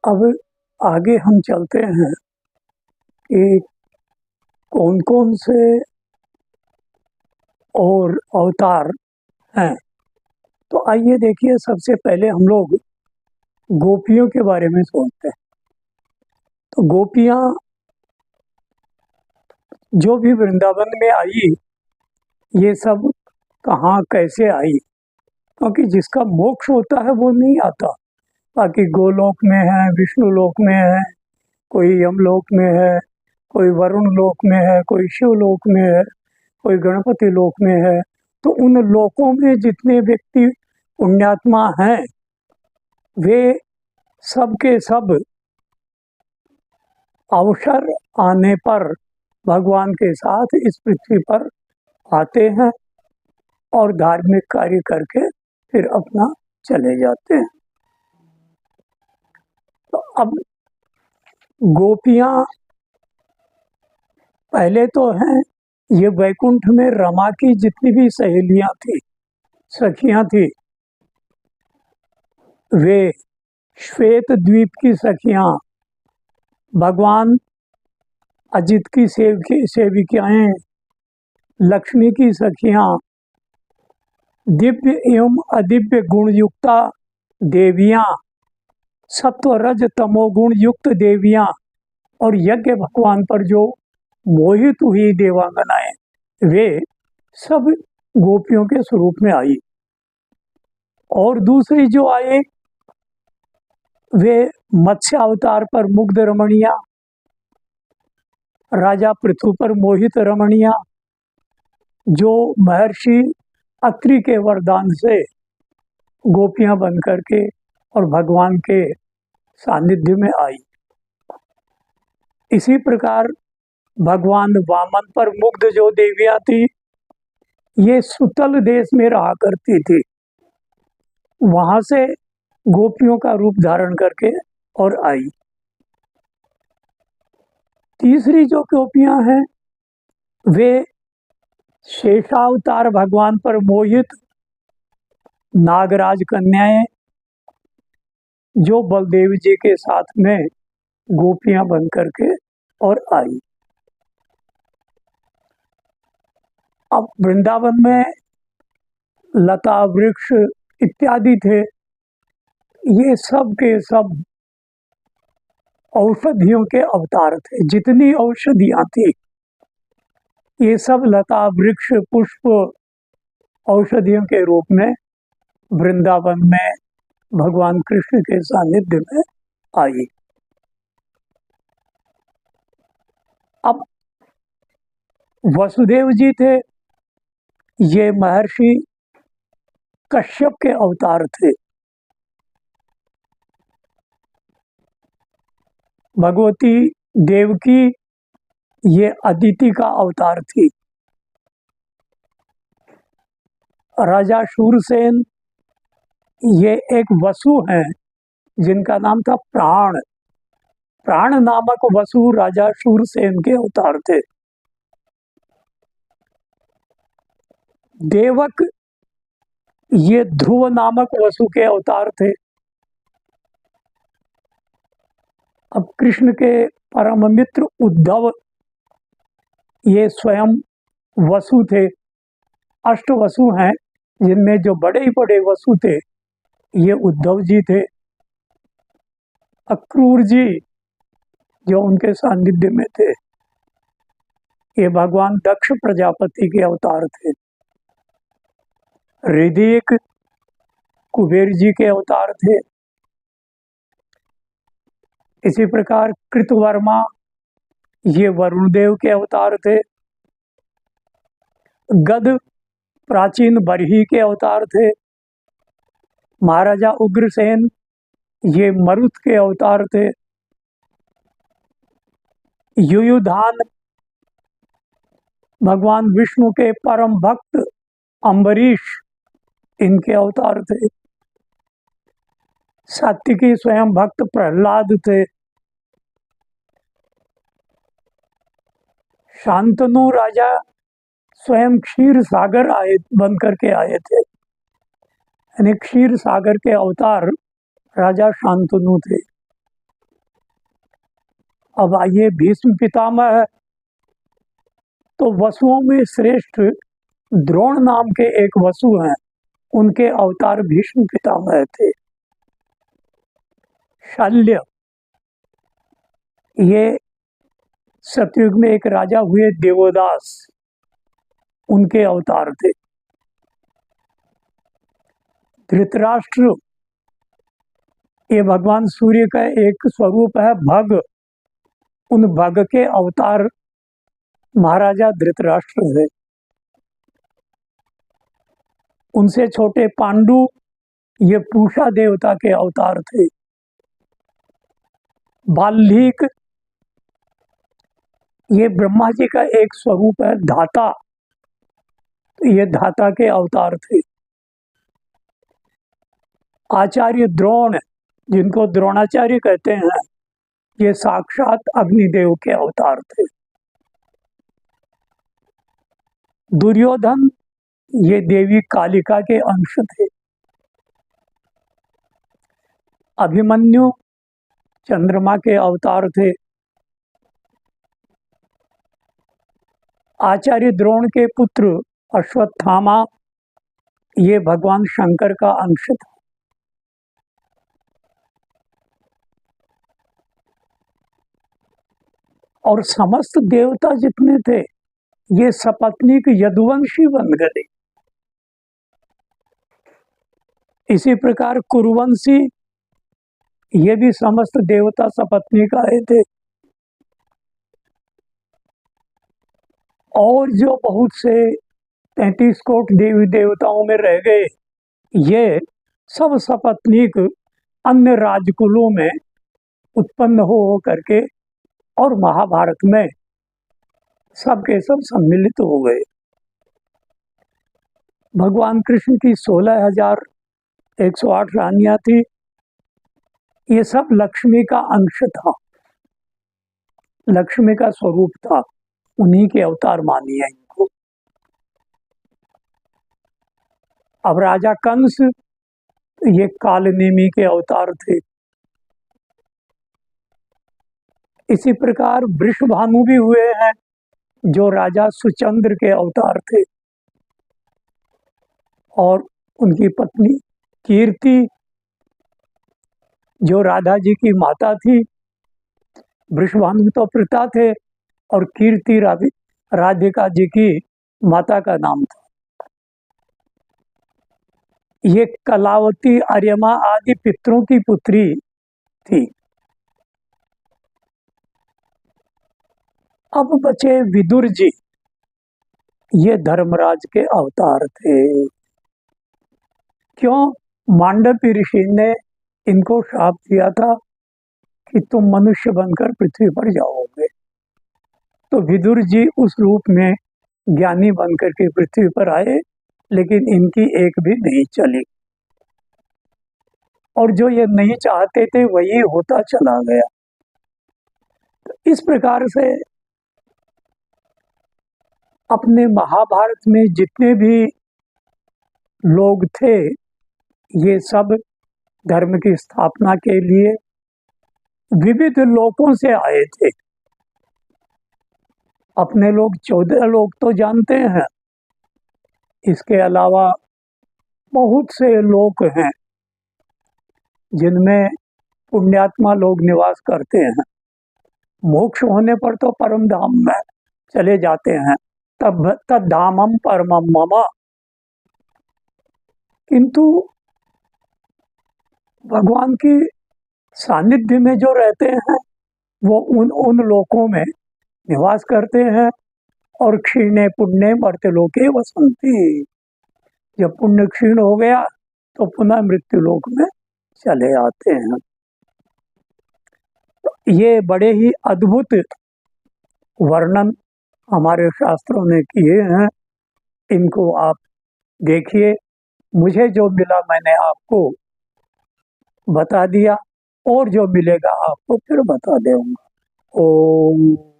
अब आगे हम चलते हैं कि कौन कौन से और अवतार हैं। तो आइए देखिए, सबसे पहले हम लोग गोपियों के बारे में सोचते हैं। तो गोपियाँ जो भी वृंदावन में आई, ये सब कहाँ कैसे आई? क्योंकि जिसका मोक्ष होता है वो नहीं आता। बाकी गोलोक में है, विष्णु लोक में है, कोई यमलोक में है, कोई वरुण लोक में है, कोई शिवलोक में है, कोई गणपति लोक में है। तो उन लोकों में जितने व्यक्ति पुण्यात्मा हैं, वे सब के सब अवसर आने पर भगवान के साथ इस पृथ्वी पर आते हैं और धार्मिक कार्य करके फिर अपना चले जाते हैं। तो अब गोपियाँ पहले तो हैं, ये वैकुंठ में रमा की जितनी भी सहेलियां थी, सखियां थी, वे श्वेत द्वीप की सखियां, भगवान अजित की सेविकाएं, लक्ष्मी की सखियां, दिव्य एवं अदिव्य गुणयुक्ता देवियां, सत्व रज तमोगुण युक्त देवियां और यज्ञ भगवान पर जो मोहित हुई देवांगनाएं, वे सब गोपियों के स्वरूप में आई। और दूसरी जो आए, वे मत्स्य अवतार पर मुग्ध रमणिया, राजा पृथु पर मोहित रमणिया, जो महर्षि अत्रि के वरदान से गोपियां बन करके और भगवान के सानिध्य में आई। इसी प्रकार भगवान वामन पर मुग्ध जो देवियां थी, ये सुतल देश में रहा करती थी, वहां से गोपियों का रूप धारण करके और आई। तीसरी जो गोपियां हैं, वे शेषावतार भगवान पर मोहित नागराज कन्याएं, जो बलदेव जी के साथ में गोपियां बन करके और आई। अब वृंदावन में लता वृक्ष इत्यादि थे, ये सब के सब औषधियों के अवतार थे। जितनी औषधियां थी, ये सब लता वृक्ष पुष्प औषधियों के रूप में वृंदावन में भगवान कृष्ण के सानिध्य में आई। अब वसुदेव जी थे, ये महर्षि कश्यप के अवतार थे। भगवती देवकी ये अदिति का अवतार थी। राजा शूरसेन ये एक वसु हैं, जिनका नाम था प्राण। प्राण नामक वसु राजा शूरसेन के अवतार थे। देवक ये ध्रुव नामक वसु के अवतार थे। अब कृष्ण के परम मित्र उद्धव ये स्वयं वसु थे। अष्ट वसु हैं, जिनमें जो बड़े बड़े वसु थे, ये उद्धव जी थे। अक्रूर जी जो उनके सानिध्य में थे, ये भगवान दक्ष प्रजापति के अवतार थे। ऋदिक कुबेर जी के अवतार थे। इसी प्रकार कृतवर्मा ये वरुण देव के अवतार थे। गद प्राचीन बरही के अवतार थे। महाराजा उग्रसेन ये मरुत के अवतार थे। युयुधान भगवान विष्णु के परम भक्त अम्बरीश इनके अवतार थे। सात्विकी स्वयं भक्त प्रहलाद थे। शांतनु राजा स्वयं क्षीर सागर बन करके आए थे, यानी क्षीर सागर के अवतार राजा शांतनु थे। अब आइए भीष्म पितामह है, तो वसुओं में श्रेष्ठ द्रोण नाम के एक वसु हैं, उनके अवतार भीष्म पितामह थे। शल्य, ये सतयुग में एक राजा हुए देवोदास, उनके अवतार थे। धृतराष्ट्र, ये भगवान सूर्य का एक स्वरूप है भग, उन भग के अवतार महाराजा धृतराष्ट्र थे। उनसे छोटे पांडु, ये पूषा देवता के अवतार थे। बाल्लीक, ये ब्रह्मा जी का एक स्वरूप है धाता, ये धाता के अवतार थे। आचार्य द्रोण, जिनको द्रोणाचार्य कहते हैं, ये साक्षात अग्निदेव के अवतार थे। दुर्योधन, ये देवी कालिका के अंश थे। अभिमन्यु चंद्रमा के अवतार थे। आचार्य द्रोण के पुत्र अश्वत्थामा, ये भगवान शंकर का अंश था। और समस्त देवता जितने थे, ये सपत्नीक यदुवंशी बन गए। इसी प्रकार कुरुवंशी, ये भी समस्त देवता सपत्नीक आए थे। और जो बहुत से 33 कोट देवी देवताओं में रह गए, ये सब सपत्नीक अन्य राजकुलों में उत्पन्न हो करके और महाभारत में सब के सब सम्मिलित हो गए। भगवान कृष्ण की 16,108 रानियां थी, ये सब लक्ष्मी का अंश था, लक्ष्मी का स्वरूप था, उन्हीं के अवतार मानिए इनको। अब राजा कंस, ये कालनेमी के अवतार थे। इसी प्रकार वृषभानु भी हुए हैं, जो राजा सुचंद्र के अवतार थे। और उनकी पत्नी कीर्ति, जो राधा जी की माता थी। वृषभानु तो पिता थे और कीर्ति राधिका जी की माता का नाम था। ये कलावती, अर्यमा आदि पितरों की पुत्री थी। अब बचे विदुर जी, ये धर्मराज के अवतार थे। क्यों? मांडव्य ऋषि ने इनको शाप दिया था कि तुम मनुष्य बनकर पृथ्वी पर जाओगे। तो विदुर जी उस रूप में ज्ञानी बनकर के पृथ्वी पर आए, लेकिन इनकी एक भी नहीं चली। और जो ये नहीं चाहते थे वही होता चला गया। तो इस प्रकार से अपने महाभारत में जितने भी लोग थे, ये सब धर्म की स्थापना के लिए विविध लोकों से आए थे। अपने लोग 14 लोग तो जानते हैं, इसके अलावा बहुत से लोक हैं जिनमें पुण्यात्मा लोग निवास करते हैं। मोक्ष होने पर तो परम धाम में चले जाते हैं, तब तद्धामम परमम मम। किंतु भगवान की सानिध्य में जो रहते हैं, वो उन लोकों में निवास करते हैं। और क्षीणे पुण्य मर्त्यलोके वसंती, जब पुण्य क्षीण हो गया तो पुनः मृत्यु लोक में चले आते हैं। तो ये बड़े ही अद्भुत वर्णन हमारे शास्त्रों ने किए हैं, इनको आप देखिए। मुझे जो मिला मैंने आपको बता दिया, और जो मिलेगा आपको फिर बता दूंगा। ओम।